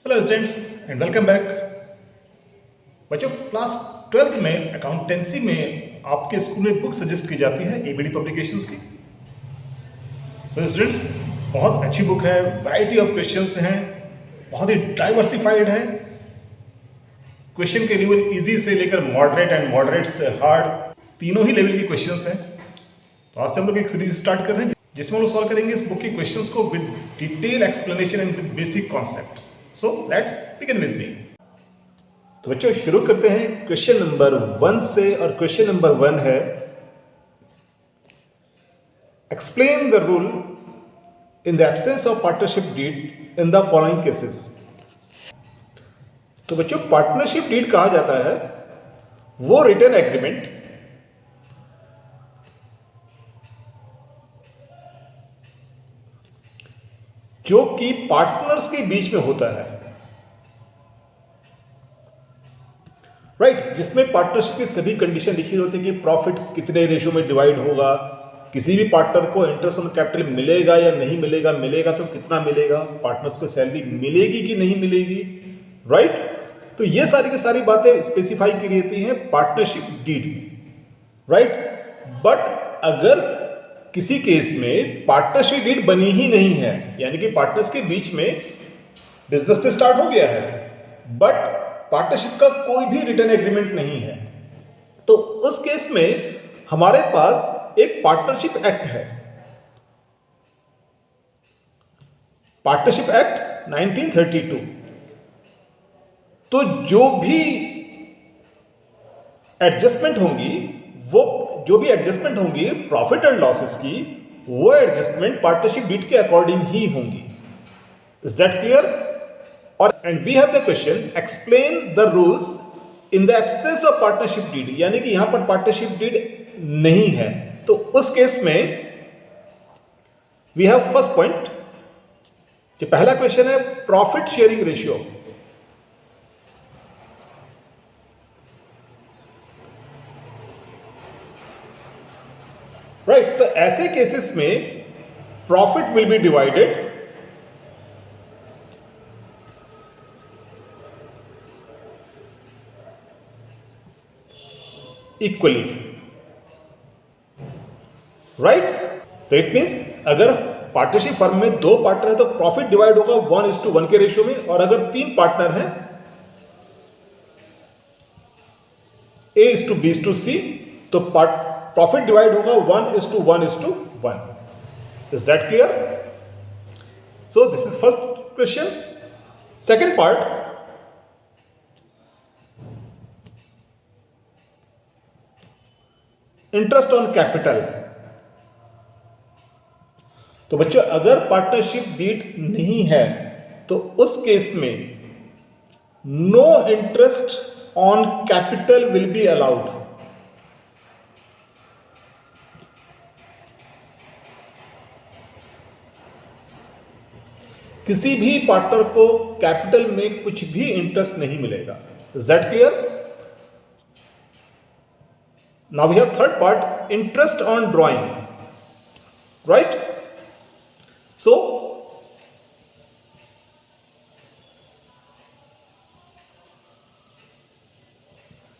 Hello students and welcome back. बच्चों, class 12th में accountancy में आपके स्कूल में बुक सजेस्ट की जाती है एबीडी पब्लिकेशंस की। तो स्टूडेंट्स, बहुत अच्छी बुक है, वैरायटी ऑफ क्वेश्चंस हैं, बहुत ही डाइवर्सिफाइड है। क्वेश्चन के लेवल इजी से लेकर मॉडरेट एंड मॉडरेट से हार्ड तीनों ही लेवल के क्वेश्चंस हैं। तो आज से हम लोग एक सीरीज स्टार्ट कर रहे हैं जिसमें हम लोग सॉल्व करेंगे इस बुक के क्वेश्चंस को with detail explanation and with basic concepts. So let's begin with me. तो बच्चों शुरू करते हैं क्वेश्चन नंबर 1 से, और क्वेश्चन नंबर 1 है explain the rule in the absence of partnership deed in the following cases. तो बच्चों, पार्टनरशिप डीड कहा जाता है वो रिटन एग्रीमेंट जो कि पार्टनर्स के बीच में होता है, राइट जिसमें पार्टनरशिप की सभी कंडीशन लिखी होती है कि प्रॉफिट कितने रेशियो में डिवाइड होगा, किसी भी पार्टनर को इंटरेस्ट ऑन कैपिटल मिलेगा या नहीं मिलेगा, मिलेगा तो कितना मिलेगा, पार्टनर्स को सैलरी मिलेगी कि नहीं मिलेगी, राइट। तो ये सारी की सारी बातें स्पेसिफाई की रहती हैं पार्टनरशिप डीड में, राइट। बट अगर किसी केस में पार्टनरशिप डीड बनी ही नहीं है, यानी कि पार्टनर्स के बीच में बिजनेस तो स्टार्ट हो गया है बट पार्टनरशिप का कोई भी रिटन एग्रीमेंट नहीं है, तो उस केस में हमारे पास एक पार्टनरशिप एक्ट है, पार्टनरशिप एक्ट 1932। तो जो भी एडजस्टमेंट होंगी, वो जो भी एडजस्टमेंट होंगी प्रॉफिट एंड लॉसेस की, वो एडजस्टमेंट पार्टनरशिप डीड के अकॉर्डिंग ही होंगी। Is that clear? और and we have the question explain the rules in the absence of partnership deed, यानी कि यहां पर पार्टनरशिप डीड नहीं है, तो उस केस में वी हैव फर्स्ट पॉइंट। जो पहला क्वेश्चन है प्रॉफिट शेयरिंग रेशियो। राइट, तो ऐसे केसेस में profit will B divided equally, right. तो इट मीन्स अगर पार्टनरशिप फर्म में 2 पार्टनर है तो प्रॉफिट डिवाइड होगा 1:1 के रेशियो में, और अगर 3 पार्टनर हैं A:B:C तो प्रॉफिट डिवाइड होगा 1:1:1। Is that clear? So this is first question. Second part, interest on capital. तो बच्चों, अगर पार्टनरशिप डीड नहीं है तो उस केस में no interest on capital will be allowed. किसी भी पार्टनर को कैपिटल में कुछ भी इंटरेस्ट नहीं मिलेगा। Is that clear? Now we have third part, interest on drawing, right? So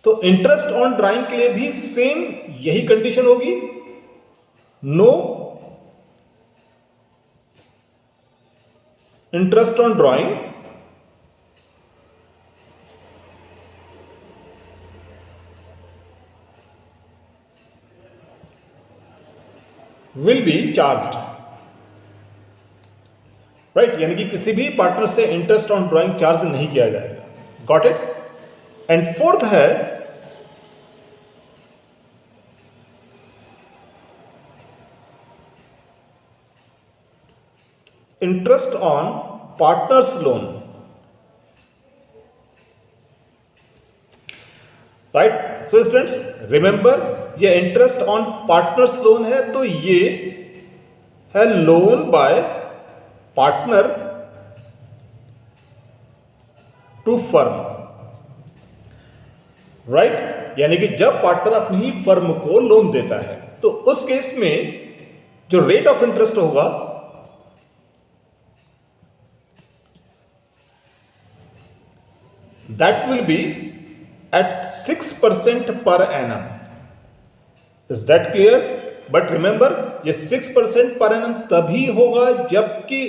तो इंटरेस्ट ऑन ड्राइंग के लिए भी सेम यही कंडीशन होगी, no interest on drawing will be charged, right. यानी कि किसी भी पार्टनर से इंटरेस्ट ऑन ड्राइंग चार्ज नहीं किया जाएगा। Got it? एंड फोर्थ है interest on partners loan, right. So students remember, ये इंटरेस्ट ऑन पार्टनर्स लोन है, तो ये है loan by partner to firm, right. यानी कि जब पार्टनर अपनी ही फर्म को लोन देता है तो उस केस में जो रेट ऑफ इंटरेस्ट होगा that will be at 6% per annum. Is that clear? But remember, ये 6% पर एनम तभी होगा जबकि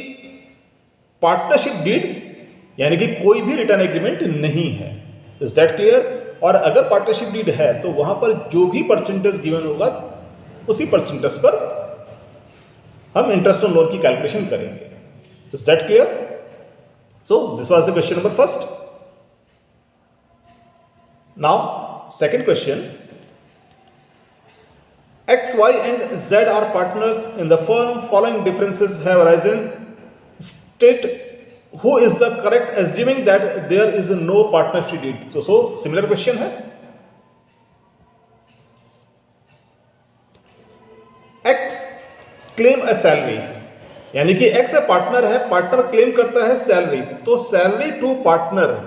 पार्टनरशिप डीड यानी कि कोई भी रिटर्न एग्रीमेंट नहीं है. Is that clear? और अगर पार्टनरशिप डीड है तो वहां पर जो भी परसेंटेज गिवन होगा उसी परसेंटेज पर हम इंटरेस्ट ऑन लोन की कैलकुलेशन करेंगे. Is that clear? So this was the question number first. Now second question. X, Y and Z are partners in the firm. Following differences have arisen. State who is the correct assuming that there is no partnership deed. So similar question है. X claim a salary. यानी कि X partner है, partner claim करता है salary, तो salary to partner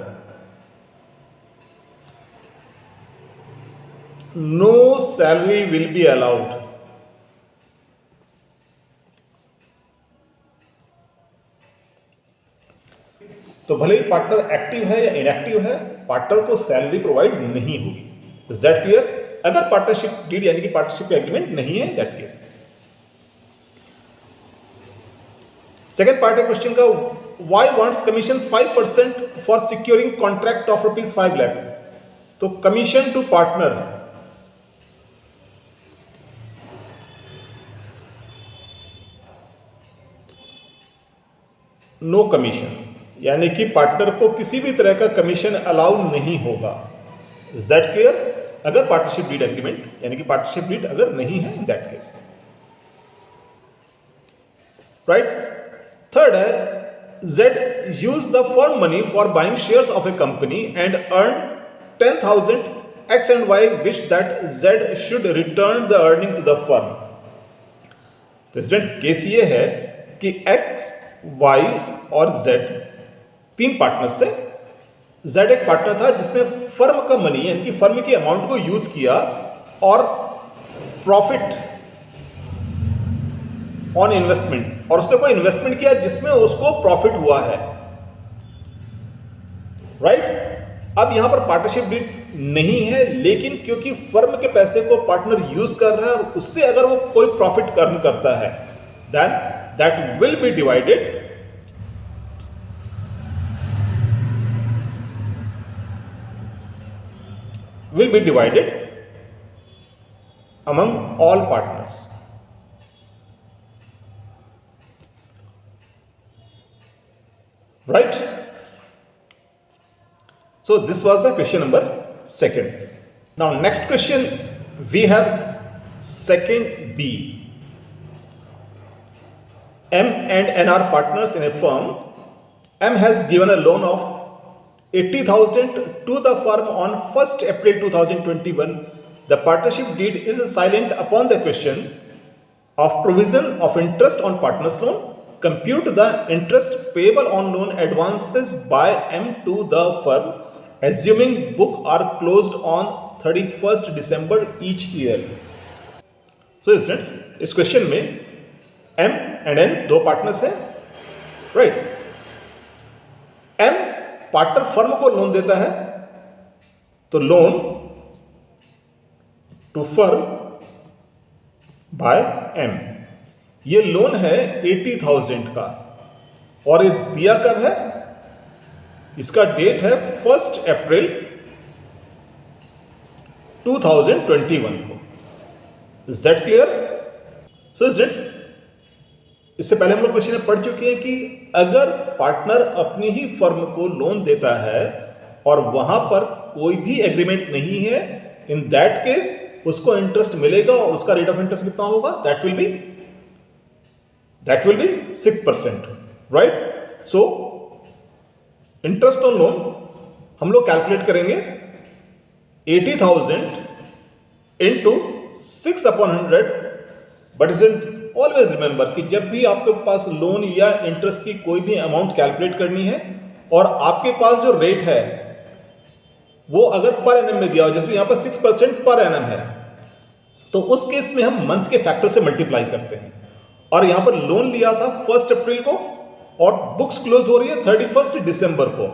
no salary will be allowed. तो भले ही partner active है या इनएक्टिव है, पार्टनर को सैलरी प्रोवाइड नहीं होगी. Is that clear? अगर पार्टनरशिप डीड यानी कि पार्टनरशिप एग्रीमेंट नहीं है, दैट केस. सेकेंड पार्ट है क्वेश्चन का. Y wants commission 5% for securing contract of ₹5 lakh. तो commission to partner no commission, यानी कि पार्टनर को किसी भी तरह का कमीशन अलाउ नहीं होगा. Is that clear? अगर पार्टनरशिप डीड एग्रीमेंट यानी कि पार्टनरशिप डीड अगर नहीं है, दैट केस. राइट. थर्ड है Z use the firm money for buying shares of a company and earn 10,000. X and Y wish that Z should return the earning to the firm. तो student case ये है कि X, Y और Z तीन partners से. Z एक partner था जिसने फर्म का मनी यानी कि फर्म की अमाउंट को यूज किया और प्रॉफिट ऑन इन्वेस्टमेंट, और उसने कोई इन्वेस्टमेंट किया जिसमें उसको प्रॉफिट हुआ है. राइट. अब यहां पर पार्टनरशिप डीड नहीं है, लेकिन क्योंकि फर्म के पैसे को पार्टनर यूज कर रहा है और उससे अगर वो कोई प्रॉफिट अर्न करता है, then that will be divided among all partners. Right? So this was the question number second. Now next question we have second B. M and N are partners in a firm. M has given a loan of 80,000 to the firm on 1st April 2021. The partnership deed is silent upon the question of provision of interest on partner's loan. Compute the interest payable on loan advances by M to the firm, assuming book are closed on 31st December each year. So students, इस question में M and N दो partners हैं. Right. M partner firm को loan देता है, तो loan to firm by M. ये loan है 80,000 का और ये दिया कब है? इसका डेट है 1 अप्रैल 2021 को. Is that clear? So students, इससे पहले हम लोग क्वेश्चन में पढ़ चुके हैं कि अगर पार्टनर अपनी ही फर्म को लोन देता है और वहां पर कोई भी एग्रीमेंट नहीं है, इन दैट केस उसको इंटरेस्ट मिलेगा और उसका रेट ऑफ इंटरेस्ट कितना होगा? That will be 6%. Right. So interest on loan हम लोग कैलकुलेट करेंगे 80,000 इंटू 6/100. बट ऑलवेज रिमेंबर कि जब भी आपके पास लोन या इंटरेस्ट की कोई भी अमाउंट कैलकुलेट करनी है और आपके पास जो रेट है वो अगर पर एनम में दिया हो, जैसे यहां पर 6% पर एनम है, तो उस केस में हम मंथ के फैक्टर से मल्टीप्लाई करते हैं. और यहां पर लोन लिया था 1 अप्रैल को और बुक्स क्लोज हो रही है 31 दिसंबर को.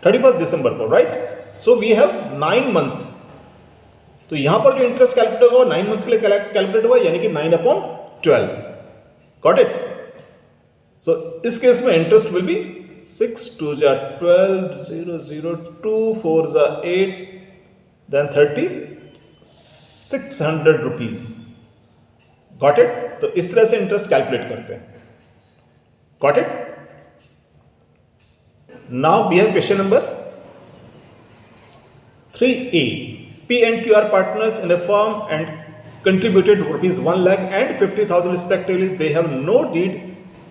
31 दिसंबर को, right. So we have 9 month, तो यहां पर जो इंटरेस्ट कैलकुलेट होगा 9 मंथ्स के लिए कैलकुलेट होगा, यानी कि 9/12। Got it. सो इस केस में इंटरेस्ट विल बी 6 2 जा 12, 0 0 2 4 जा 8, देन 30, 600 रुपीज। Got it. तो इस तरह से इंटरेस्ट कैलकुलेट करते हैं। Got it. Now we have question number 3A. P and Q are partners in a firm and contributed rupees 1 lakh and 50,000 respectively. They have no deed.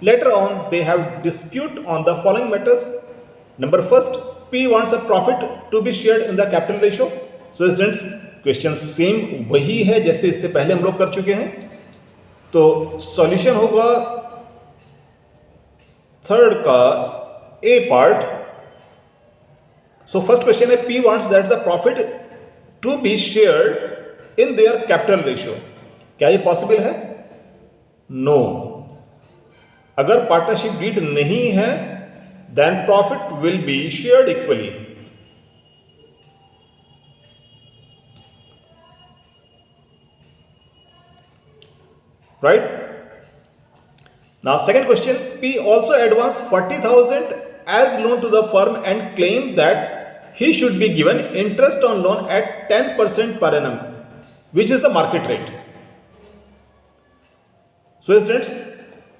Later on, they have dispute on the following matters. Number first, P wants a profit to be shared in the capital ratio. So students, question same वही है जैसे इससे पहले हम लोग कर चुके हैं। तो सॉल्यूशन होगा थर्ड का ए पार्ट। सो फर्स्ट क्वेश्चन है P wants that the profit to be shared in their capital ratio. क्या ये पॉसिबल है? नो। अगर पार्टनरशिप डीड नहीं है then profit will be shared equally. Right. Now second question, P also advanced 40,000 as loan to the firm and claimed that he should be given interest on loan at 10% per annum, which is the market rate. So students,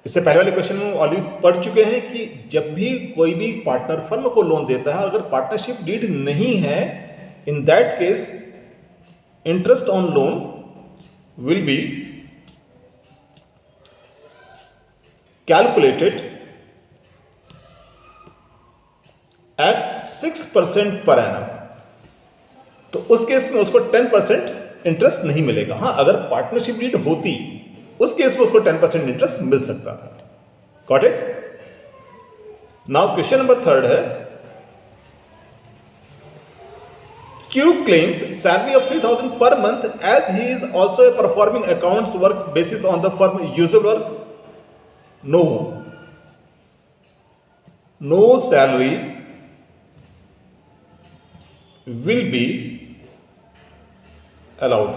इससे पहले वाले question में already पढ़ चुके हैं कि जब भी कोई भी पार्टनर फर्म को लोन देता है, अगर पार्टनरशिप डीड नहीं है, in that case interest on loan will be calculated at 6% per annum. तो उस केस में उसको 10% इंटरेस्ट नहीं मिलेगा। हाँ, अगर पार्टनरशिप डीड होती उस केस में उसको 10% इंटरेस्ट मिल सकता था। Got it. Now question number third है, Q claims salary of 3,000 per month as he is also performing accounts work basis on the firm usual work. No salary will be allowed,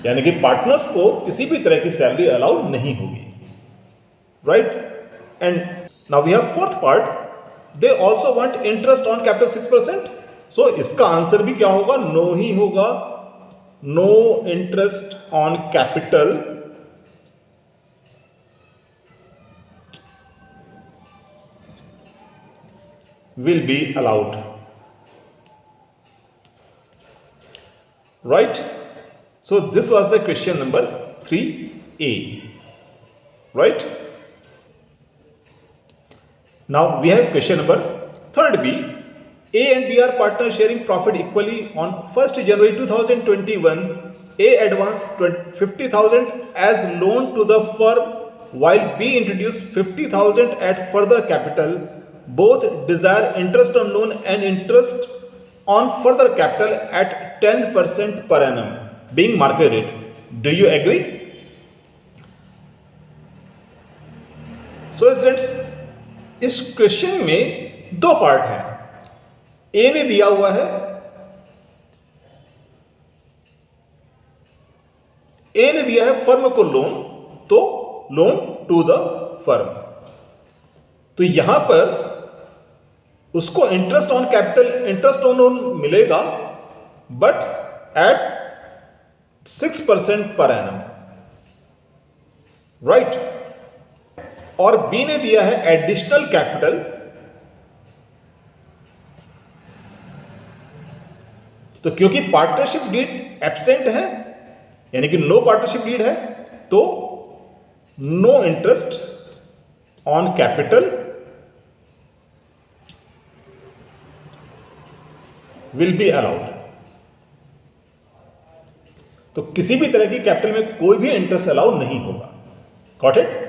यानी कि partners को किसी भी तरह की salary allowed नहीं होगी। Right. And now we have fourth part, they also want interest on capital 6%। So इसका आंसर भी क्या होगा? नो ही होगा। No interest on capital will be allowed. Right. So this was the question number 3A. Right. Now we have question number third B. A and B are partners sharing profit equally. On 1st January 2021, A advanced 50,000 as loan to the firm while B introduced 50,000 at further capital. Both desire interest on loan and interest on further capital at 10% per annum being market rate. Do you agree? So students, इस question में दो part है। ए ने दिया हुआ है, ए ने दिया है फर्म को लोन, तो लोन टू द फर्म। तो यहां पर उसको interest on capital, interest on loan मिलेगा, but at 6% per annum. Right. और बी ने दिया है एडिशनल कैपिटल, तो क्योंकि पार्टनरशिप डीड एब्सेंट है, यानी कि नो पार्टनरशिप डीड है, तो no interest on capital will be allowed. तो किसी भी तरह की कैपिटल में कोई भी इंटरेस्ट अलाउ नहीं होगा। Got it.